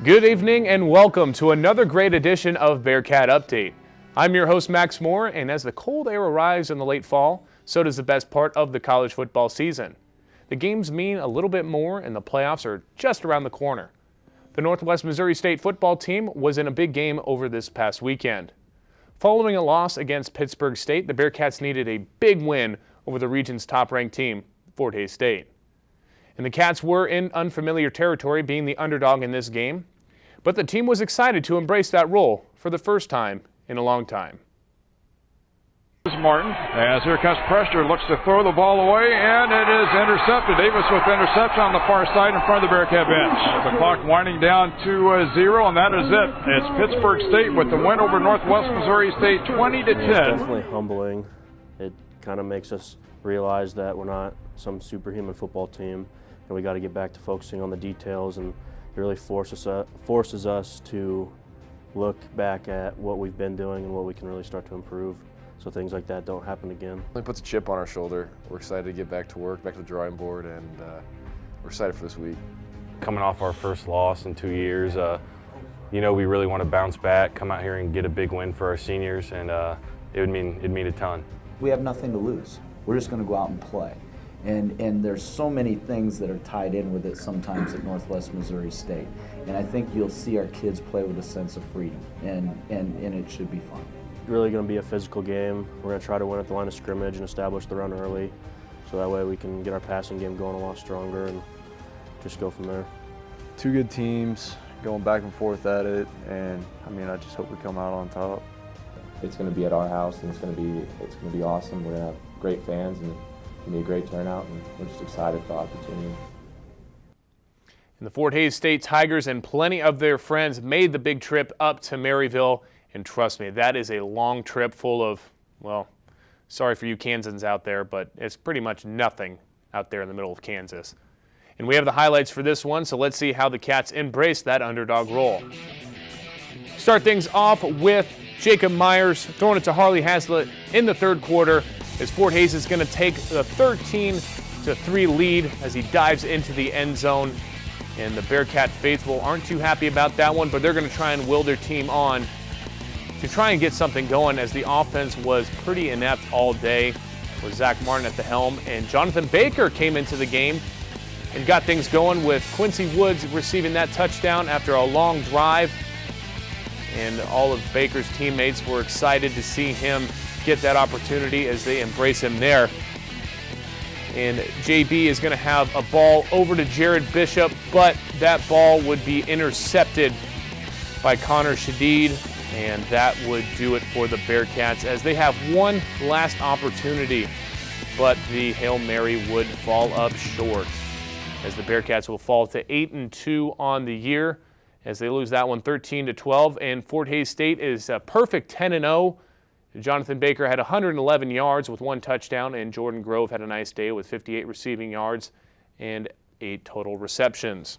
Good evening and welcome to another great edition of Bearcat Update. I'm your host Max Moore, and as the cold air arrives in the late fall, so does the best part of the college football season. The games mean a little bit more and the playoffs are just around the corner. The Northwest Missouri State football team was in a big game over this past weekend. Following a loss against Pittsburgh State, the Bearcats needed a big win over the region's top-ranked team, Fort Hays State. And the Cats were in unfamiliar territory, being the underdog in this game, but the team was excited to embrace that role for the first time in a long time. Martin, as here comes pressure, looks to throw the ball away, and it is intercepted. Davis with the interception on the far side in front of the Bearcat bench. The clock winding down to 0, and that is it. It's Pittsburgh State with the win over Northwest Missouri State 20-10. It's definitely humbling. It kind of makes us realize that we're not some superhuman football team, and we got to get back to focusing on the details, and it really forces us to look back at what we've been doing and what we can really start to improve, so things like that don't happen again. It puts a chip on our shoulder. We're excited to get back to work, back to the drawing board, and we're excited for this week. Coming off our first loss in 2 years, we really want to bounce back, come out here and get a big win for our seniors, and it'd mean a ton. We have nothing to lose. We're just going to go out and play. And there's so many things that are tied in with it sometimes at Northwest Missouri State. And I think you'll see our kids play with a sense of freedom, and it should be fun. Really going to be a physical game. We're going to try to win at the line of scrimmage and establish the run early, so that way we can get our passing game going a lot stronger and just go from there. Two good teams going back and forth at it, and I just hope we come out on top. It's going to be at our house, and it's going to be awesome. We're going to have great fans, and it's going to be a great turnout, and we're just excited for the opportunity. And the Fort Hays State Tigers and plenty of their friends made the big trip up to Maryville. And trust me, that is a long trip full of, well, sorry for you Kansans out there, but it's pretty much nothing out there in the middle of Kansas. And we have the highlights for this one, so let's see how the Cats embrace that underdog role. Start things off with Jacob Myers throwing it to Harley Haslett in the third quarter, as Fort Hays is going to take the 13-3 lead as he dives into the end zone. And the Bearcat faithful aren't too happy about that one, but they're going to try and will their team on to try and get something going, as the offense was pretty inept all day with Zach Martin at the helm. And Jonathan Baker came into the game and got things going with Quincy Woods receiving that touchdown after a long drive. And all of Baker's teammates were excited to see him get that opportunity as they embrace him there. And JB is going to have a ball over to Jared Bishop, but that ball would be intercepted by Connor Shadid, and that would do it for the Bearcats as they have one last opportunity, but the Hail Mary would fall up short as the Bearcats will fall to 8-2 on the year as they lose that one 13-12, and Fort Hays State is a perfect 10-0. Jonathan Baker had 111 yards with 1 touchdown, and Jordan Grove had a nice day with 58 receiving yards and 8 total receptions.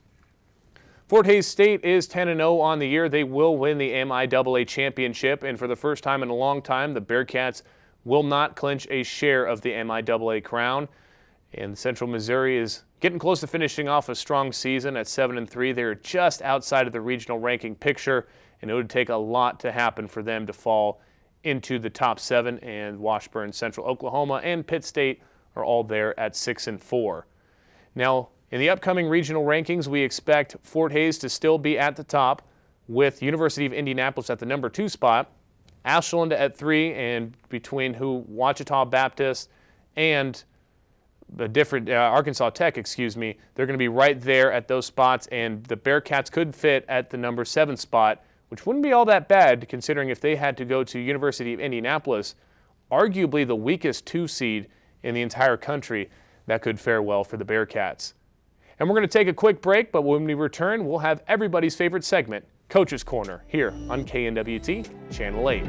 Fort Hays State is 10-0 on the year. They will win the MIAA championship, and for the first time in a long time, the Bearcats will not clinch a share of the MIAA crown. And Central Missouri is getting close to finishing off a strong season at 7-3. They're just outside of the regional ranking picture, and it would take a lot to happen for them to fall into the top 7, and Washburn, Central Oklahoma, and Pitt State are all there at 6-4. Now, in the upcoming regional rankings, we expect Fort Hays to still be at the top, with University of Indianapolis at the number 2 spot, Ashland at 3, and between Ouachita Baptist and the different Arkansas Tech, they're going to be right there at those spots, and the Bearcats could fit at the number 7 spot, which wouldn't be all that bad considering if they had to go to University of Indianapolis, arguably the weakest 2 seed in the entire country. That could fare well for the Bearcats. And we're going to take a quick break, but when we return, we'll have everybody's favorite segment, Coach's Corner, here on KNWT Channel 8.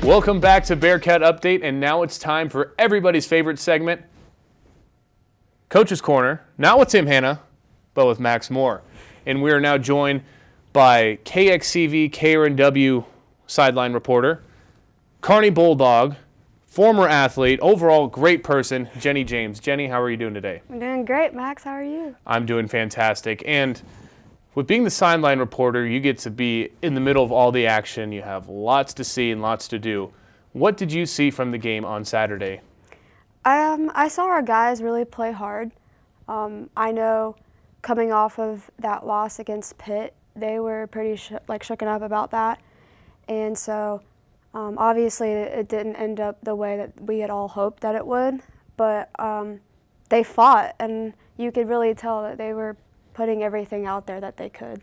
Welcome back to Bearcat Update, and now it's time for everybody's favorite segment, Coach's Corner. Not with Tim Hanna, but with Max Moore. and we are now joined by KXCV KRNW sideline reporter, Kearney Bulldog, former athlete, overall great person, Jenny James. Jenny, how are you doing today? I'm doing great, Max. How are you? I'm doing fantastic. And with being the sideline reporter, you get to be in the middle of all the action. You have lots to see and lots to do. What did you see from the game on Saturday? I saw our guys really play hard. I know coming off of that loss against Pitt, they were pretty shooken up about that. And so obviously it didn't end up the way that we had all hoped that it would. But they fought, and you could really tell that they were putting everything out there that they could.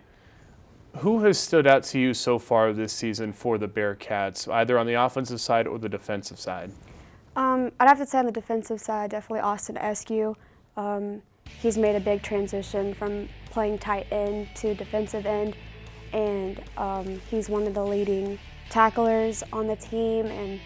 Who has stood out to you so far this season for the Bearcats, either on the offensive side or the defensive side? I'd have to say on the defensive side, definitely Austin Eskew. He's made a big transition from playing tight end to defensive end, and he's one of the leading tacklers on the team, and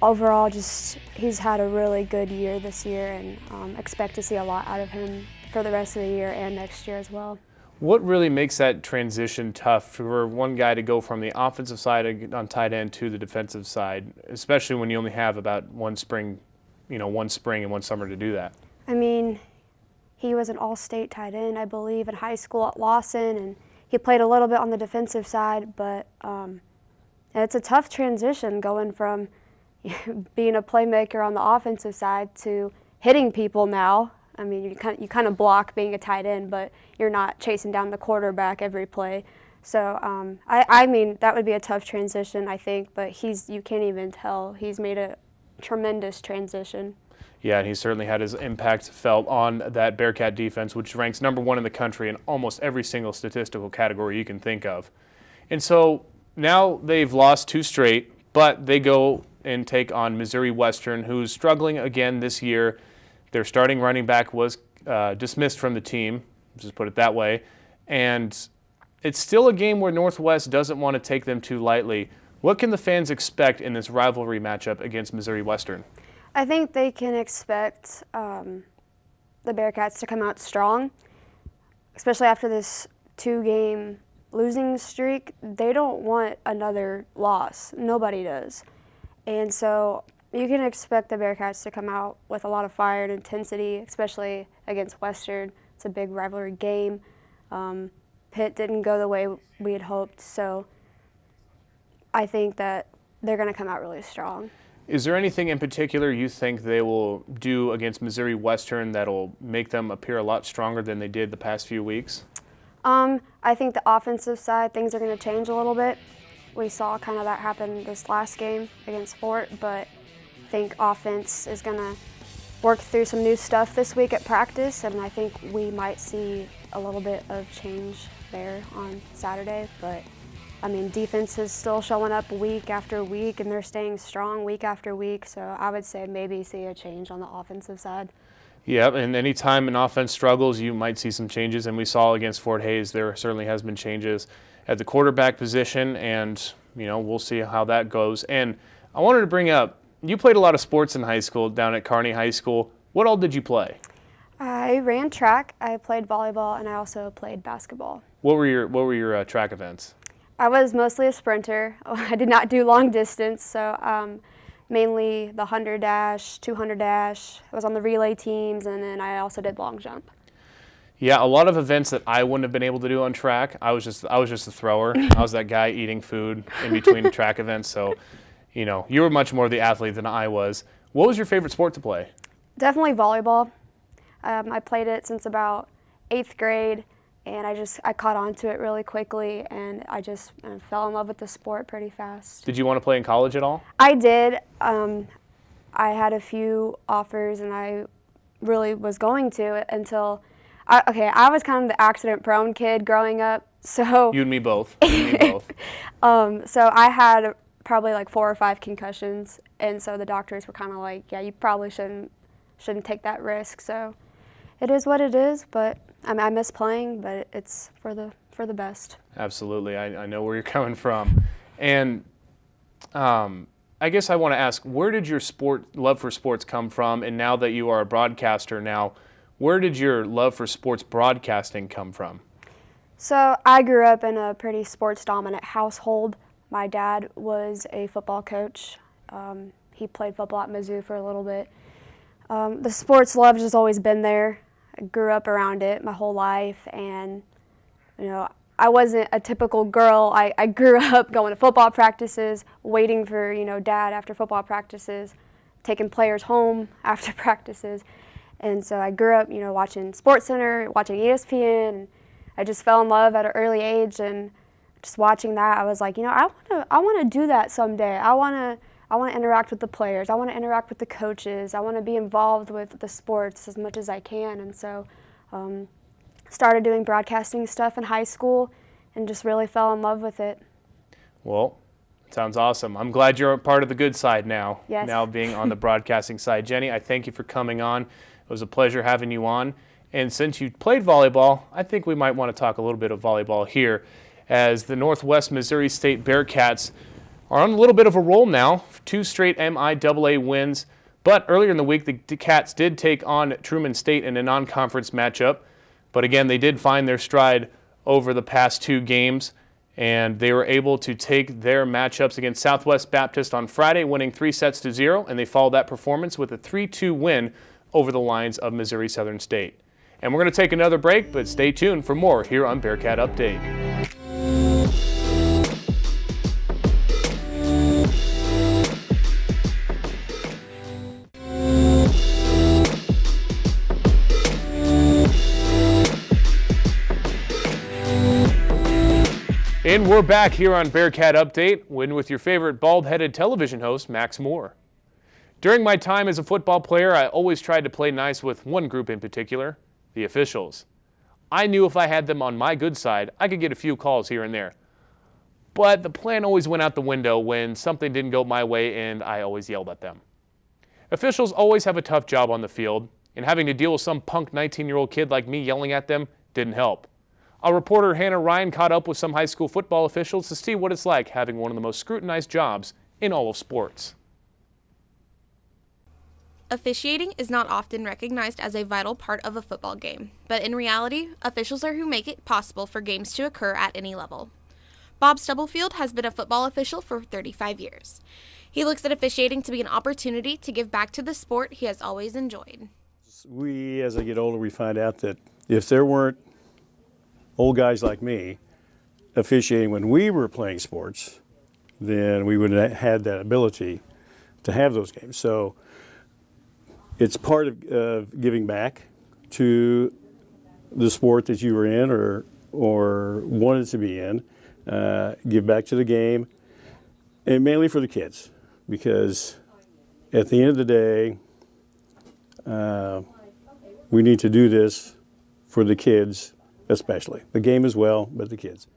overall he's had a really good year this year, and expect to see a lot out of him for the rest of the year and next year as well. What really makes that transition tough for one guy to go from the offensive side on tight end to the defensive side, especially when you only have about one spring and one summer to do that? I mean, he was an all-state tight end, I believe, in high school at Lawson, and he played a little bit on the defensive side, but it's a tough transition going from being a playmaker on the offensive side to hitting people now. I mean, you kind of block being a tight end, but you're not chasing down the quarterback every play. So I mean, that would be a tough transition, I think, but you can't even tell. He's made a tremendous transition. Yeah, and he certainly had his impact felt on that Bearcat defense, which ranks #1 in the country in almost every single statistical category you can think of. And so now they've lost 2 straight, but they go and take on Missouri Western, who's struggling again this year. Their starting running back was dismissed from the team, just put it that way. And it's still a game where Northwest doesn't want to take them too lightly. What can the fans expect in this rivalry matchup against Missouri Western? I think they can expect the Bearcats to come out strong, especially after this 2-game losing streak. They don't want another loss. Nobody does. And so you can expect the Bearcats to come out with a lot of fire and intensity, especially against Western. It's a big rivalry game. Pitt didn't go the way we had hoped, so I think that they're going to come out really strong. Is there anything in particular you think they will do against Missouri Western that'll make them appear a lot stronger than they did the past few weeks? I think the offensive side, things are going to change a little bit. We saw kind of that happen this last game against Fort, but I think offense is going to work through some new stuff this week at practice, and I think we might see a little bit of change there on Saturday. But I mean, defense is still showing up week after week, and they're staying strong week after week, so I would say maybe see a change on the offensive side. Yeah, and anytime an offense struggles, you might see some changes, and we saw against Fort Hays there certainly has been changes at the quarterback position, and we'll see how that goes. And I wanted to bring up, you played a lot of sports in high school down at Kearney High School. What all did you play? I ran track, I played volleyball, and I also played basketball. What were your track events? I was mostly a sprinter. I did not do long distance, so mainly the 100 dash, 200 dash. I was on the relay teams, and then I also did long jump. Yeah, a lot of events that I wouldn't have been able to do on track. I was just a thrower. I was that guy eating food in between track events. So, you were much more the athlete than I was. What was your favorite sport to play? Definitely volleyball. I played it since about 8th grade, and I caught on to it really quickly, and I just fell in love with the sport pretty fast. Did you want to play in college at all? I did. I had a few offers, and I really was going to until I was kind of the accident-prone kid growing up, so You and me both. so I had probably like 4 or 5 concussions, and so the doctors were kind of like, yeah, you probably shouldn't take that risk. So it is what it is, but I miss playing, but it's for the best. Absolutely, I know where you're coming from, and I guess I want to ask, where did your love for sports come from? And now that you are a broadcaster now, where did your love for sports broadcasting come from? So I grew up in a pretty sports-dominant household. My dad was a football coach. He played football at Mizzou for a little bit. The sports love has always been there. I grew up around it my whole life, and I wasn't a typical girl. I grew up going to football practices, waiting for dad after football practices, taking players home after practices, and so I grew up watching SportsCenter, watching ESPN. And I just fell in love at an early age, and just watching that, I was like, I want to do that someday. I want to interact with the players. I want to interact with the coaches. I want to be involved with the sports as much as I can. And so started doing broadcasting stuff in high school and just really fell in love with it. Well, sounds awesome. I'm glad you're a part of the good side now. Yes. Now being on the broadcasting side. Jenny, I thank you for coming on. It was a pleasure having you on. And since you played volleyball, I think we might want to talk a little bit of volleyball here, as the Northwest Missouri State Bearcats are on a little bit of a roll now, 2 straight MIAA wins. But earlier in the week, the Cats did take on Truman State in a non-conference matchup. But again, they did find their stride over the past 2 games, and they were able to take their matchups against Southwest Baptist on Friday, winning 3-0, and they followed that performance with a 3-2 win over the Lions of Missouri Southern State. And we're going to take another break, but stay tuned for more here on Bearcat Update. And we're back here on Bearcat Update, with your favorite bald-headed television host, Max Moore. During my time as a football player, I always tried to play nice with one group in particular, the officials. I knew if I had them on my good side, I could get a few calls here and there. But the plan always went out the window when something didn't go my way, and I always yelled at them. Officials always have a tough job on the field, and having to deal with some punk 19-year-old kid like me yelling at them didn't help. Our reporter Hannah Ryan caught up with some high school football officials to see what it's like having one of the most scrutinized jobs in all of sports. Officiating is not often recognized as a vital part of a football game, but in reality, officials are who make it possible for games to occur at any level. Bob Stubblefield has been a football official for 35 years. He looks at officiating to be an opportunity to give back to the sport he has always enjoyed. As I get older, we find out that if there weren't old guys like me officiating when we were playing sports, then we wouldn't have had that ability to have those games. So it's part of giving back to the sport that you were in or wanted to be in, give back to the game, and mainly for the kids, because at the end of the day, we need to do this for the kids especially. The game as well, but the kids.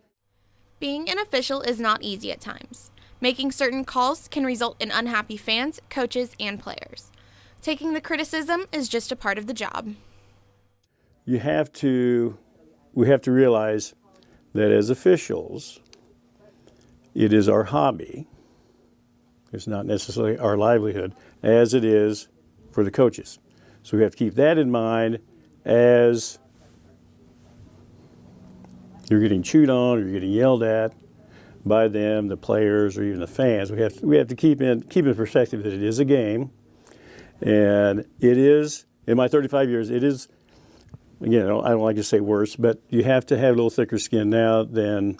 Being an official is not easy at times. Making certain calls can result in unhappy fans, coaches, and players. Taking the criticism is just a part of the job. We have to realize that as officials, it is our hobby. It's not necessarily our livelihood, as it is for the coaches. So we have to keep that in mind as you're getting chewed on or you're getting yelled at by them, the players, or even the fans. We have to keep in perspective that it is a game, and it is, in my 35 years, it is, again, I don't like to say worse, but you have to have a little thicker skin now than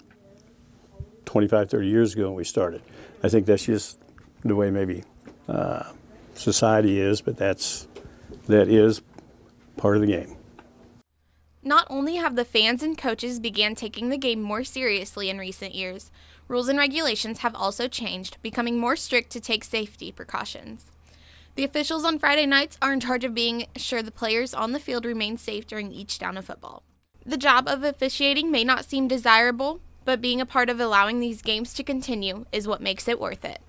25, 30 years ago when we started. I think that's just the way maybe society is, but that is part of the game. Not only have the fans and coaches began taking the game more seriously in recent years, rules and regulations have also changed, becoming more strict to take safety precautions. The officials on Friday nights are in charge of being sure the players on the field remain safe during each down of football. The job of officiating may not seem desirable, but being a part of allowing these games to continue is what makes it worth it.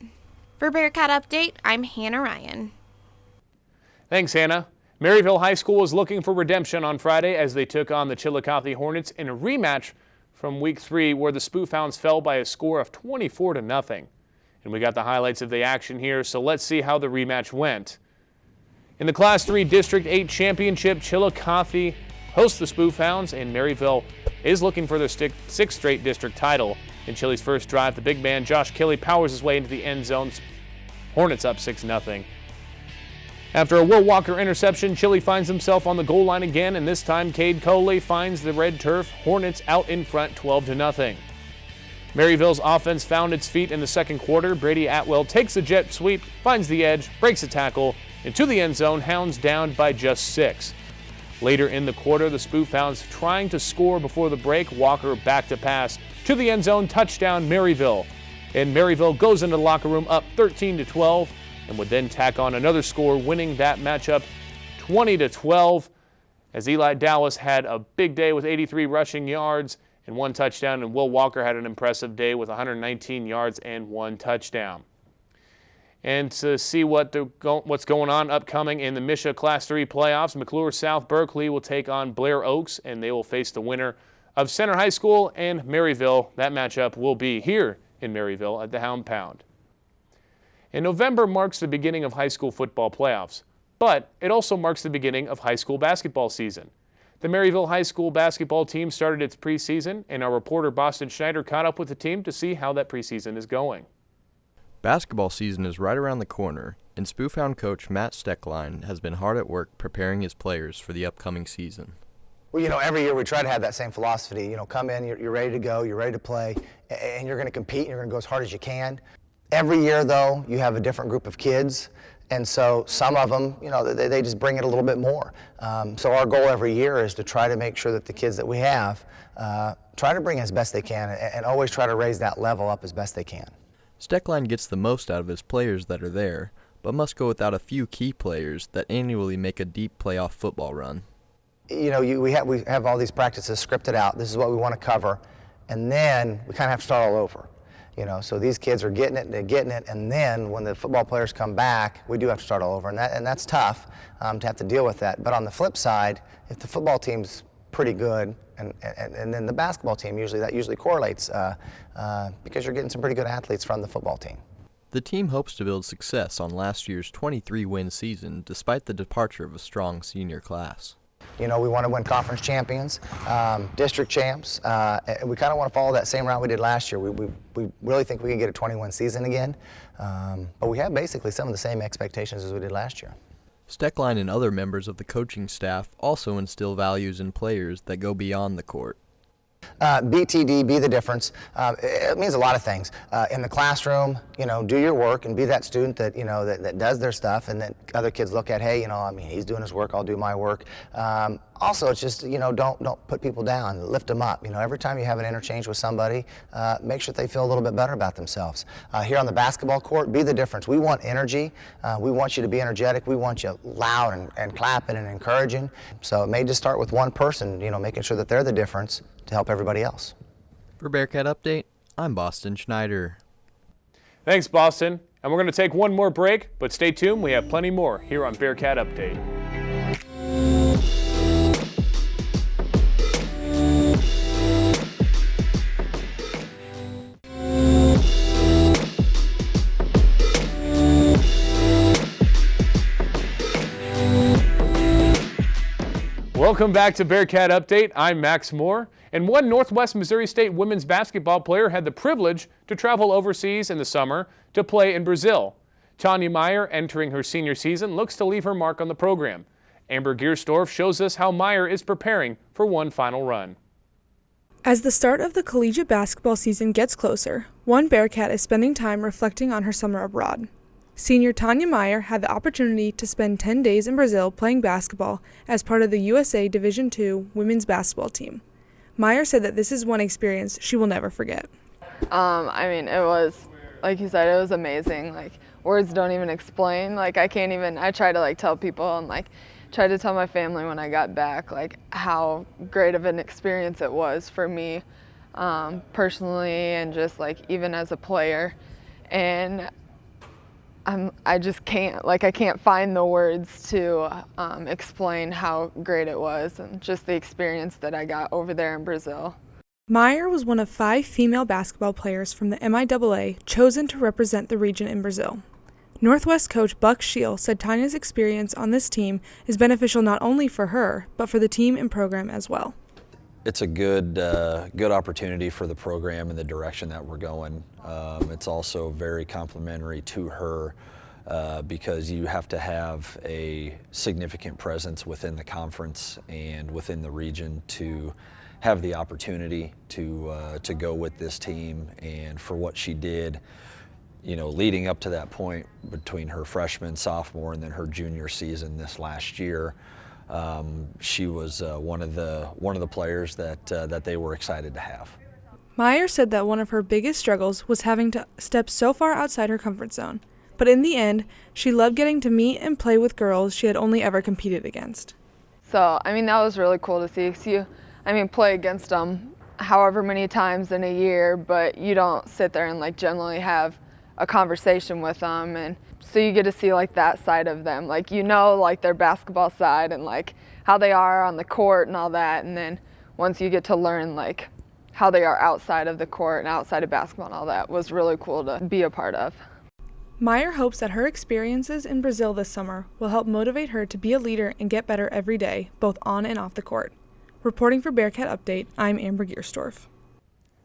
For Bearcat Update, I'm Hannah Ryan. Thanks, Hannah. Maryville High School was looking for redemption on Friday as they took on the Chillicothe Hornets in a rematch from Week 3 where the Spoofhounds fell by a score of 24-0. And we got the highlights of the action here, so let's see how the rematch went. In the Class 3 District 8 Championship, Chillicothe hosts the Spoofhounds and Maryville is looking for their sixth straight district title. In Chili's first drive, the big man Josh Kelly powers his way into the end zone. Hornets up 6-0. After a Will Walker interception, Chili finds himself on the goal line again, and this time Cade Coley finds the red turf. Hornets out in front 12-0. Maryville's offense found its feet in the second quarter. Brady Atwell takes a jet sweep, finds the edge, breaks a tackle, into the end zone, Hounds down by just 6. Later in the quarter, the Spoof Hounds trying to score before the break. Walker back to pass to the end zone, touchdown Maryville. And Maryville goes into the locker room up 13-12 and would then tack on another score, winning that matchup 20-12, as Eli Dallas had a big day with 83 rushing yards and 1 touchdown, and Will Walker had an impressive day with 119 yards and 1 touchdown. And to see what's going on upcoming in the Misha Class 3 playoffs, McClure South Berkeley will take on Blair Oaks, and they will face the winner of Center High School and Maryville. That matchup will be here in Maryville at the Hound Pound. In November marks the beginning of high school football playoffs, but it also marks the beginning of high school basketball season. The Maryville High School basketball team started its preseason, and our reporter Boston Schneider caught up with the team to see how that preseason is going. Basketball season is right around the corner, and Spoofhound coach Matt Steckline has been hard at work preparing his players for the upcoming season. Well, every year we try to have that same philosophy. Come in, you're ready to go, you're ready to play, and you're going to compete, and you're going to go as hard as you can. Every year, though, you have a different group of kids, and so some of them, they just bring it a little bit more. So our goal every year is to try to make sure that the kids that we have try to bring as best they can, and always try to raise that level up as best they can. Steckline gets the most out of his players that are there, but must go without a few key players that annually make a deep playoff football run. We have all these practices scripted out. This is what we want to cover, and then we kind of have to start all over. So these kids are getting it, and then when the football players come back, we do have to start all over, and that's tough to have to deal with that. But on the flip side, if the football team's pretty good, and then the basketball team usually correlates because you're getting some pretty good athletes from the football team. The team hopes to build success on last year's 23-win season despite the departure of a strong senior class. We want to win conference champions, district champs, and we kind of want to follow that same route we did last year. We really think we can get a 21 season again, but we have basically some of the same expectations as we did last year. Steckline and other members of the coaching staff also instill values in players that go beyond the court. BTD, be the difference. It means a lot of things. In the classroom, do your work and be that student that, that does their stuff, and that other kids look at, hey, he's doing his work, I'll do my work. Also, it's just, don't put people down, lift them up. Every time you have an interchange with somebody, make sure they feel a little bit better about themselves. Here on the basketball court, be the difference. We want energy. We want you to be energetic. We want you loud and clapping and encouraging. So it may just start with one person, making sure that they're the difference to help everybody else. For Bearcat Update, I'm Boston Schneider. Thanks, Boston. And we're going to take one more break, but stay tuned. We have plenty more here on Bearcat Update. Welcome back to Bearcat Update. I'm Max Moore. And one Northwest Missouri State women's basketball player had the privilege to travel overseas in the summer to play in Brazil. Tanya Meyer, entering her senior season, looks to leave her mark on the program. Amber Giersdorf shows us how Meyer is preparing for one final run. As the start of the collegiate basketball season gets closer, one Bearcat is spending time reflecting on her summer abroad. Senior Tanya Meyer had the opportunity to spend 10 days in Brazil playing basketball as part of the USA Division II women's basketball team. Meyer said that this is one experience she will never forget. It was, like you said, it was amazing. Words don't even explain. I try to tell people and try to tell my family when I got back, how great of an experience it was for me personally, and just even as a player. And I just can't, I can't find the words to explain how great it was and just the experience that I got over there in Brazil. Meyer was one of 5 female basketball players from the MIAA chosen to represent the region in Brazil. Northwest coach Buck Scheel said Tanya's experience on this team is beneficial not only for her, but for the team and program as well. it's a good opportunity for the program and the direction that we're going. It's also very complimentary to her because you have to have a significant presence within the conference and within the region to have the opportunity to go with this team. And for what she did, you know, leading up to that point between her freshman, sophomore, and then her junior season this last year, she was one of the players that they were excited to have. Meyer said that one of her biggest struggles was having to step so far outside her comfort zone, but in the end, she loved getting to meet and play with girls she had only ever competed against. So, I mean, that was really cool to see. 'Cause you play against them however many times in a year, but you don't sit there and like generally have a conversation with them, and so you get to see like that side of them, like, you know, like their basketball side and like how they are on the court and all that, and then once you get to learn like how they are outside of the court and outside of basketball and all that, was really cool to be a part of. Meyer hopes that her experiences in Brazil this summer will help motivate her to be a leader and get better every day, both on and off the court. Reporting for Bearcat Update, I'm Amber Giersdorf.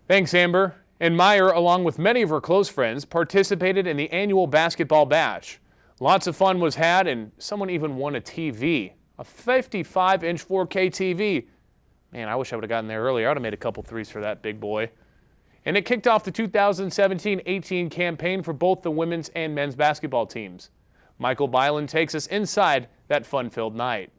Thanks, Amber. And Meyer, along with many of her close friends, participated in the annual basketball bash. Lots of fun was had, and someone even won a TV, a 55-inch 4K TV. Man, I wish I would have gotten there earlier. I would have made a couple threes for that big boy. And it kicked off the 2017-18 campaign for both the women's and men's basketball teams. Michael Byland takes us inside that fun-filled night.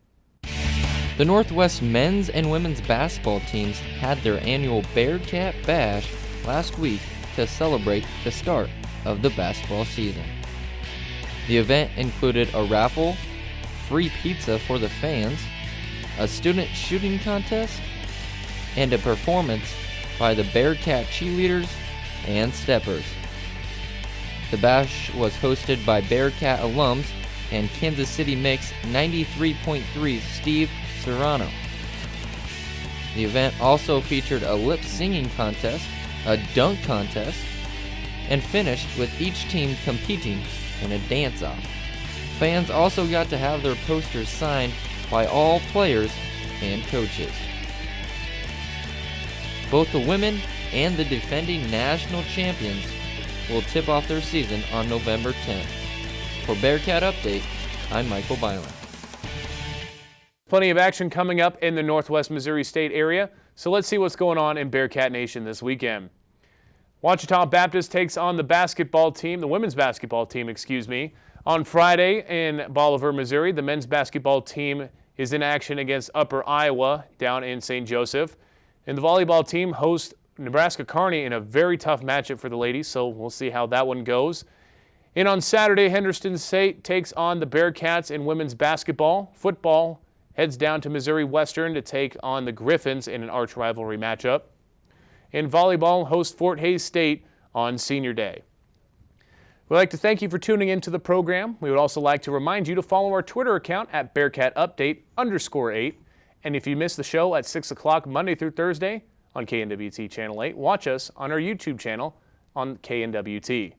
The Northwest men's and women's basketball teams had their annual Bearcat Bash last week to celebrate the start of the basketball season. The event included a raffle, free pizza for the fans, a student shooting contest, and a performance by the Bearcat cheerleaders and steppers. The bash was hosted by Bearcat alums and Kansas City Mix 93.3 Steve Serrano. The event also featured a lip singing contest, a dunk contest, and finished with each team competing in a dance-off. Fans also got to have their posters signed by all players and coaches. Both the women and the defending national champions will tip off their season on November 10th. For Bearcat Update, I'm Michael Byland. Plenty of action coming up in the Northwest Missouri State area, so let's see what's going on in Bearcat Nation this weekend. Ouachita Baptist takes on the basketball team, the women's basketball team, on Friday in Bolivar, Missouri. The men's basketball team is in action against Upper Iowa down in St. Joseph. And the volleyball team hosts Nebraska Kearney in a very tough matchup for the ladies, so we'll see how that one goes. And on Saturday, Henderson State takes on the Bearcats in women's basketball. Football heads down to Missouri Western to take on the Griffins in an arch rivalry matchup. And volleyball hosts Fort Hays State on Senior Day. We'd like to thank you for tuning into the program. We would also like to remind you to follow our Twitter account at BearcatUpdate_8. And if you missed the show at 6 o'clock Monday through Thursday on KNWT Channel 8, watch us on our YouTube channel on KNWT.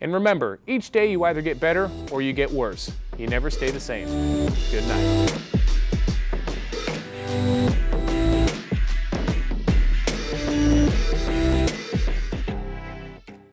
And remember, each day you either get better or you get worse. You never stay the same. Good night.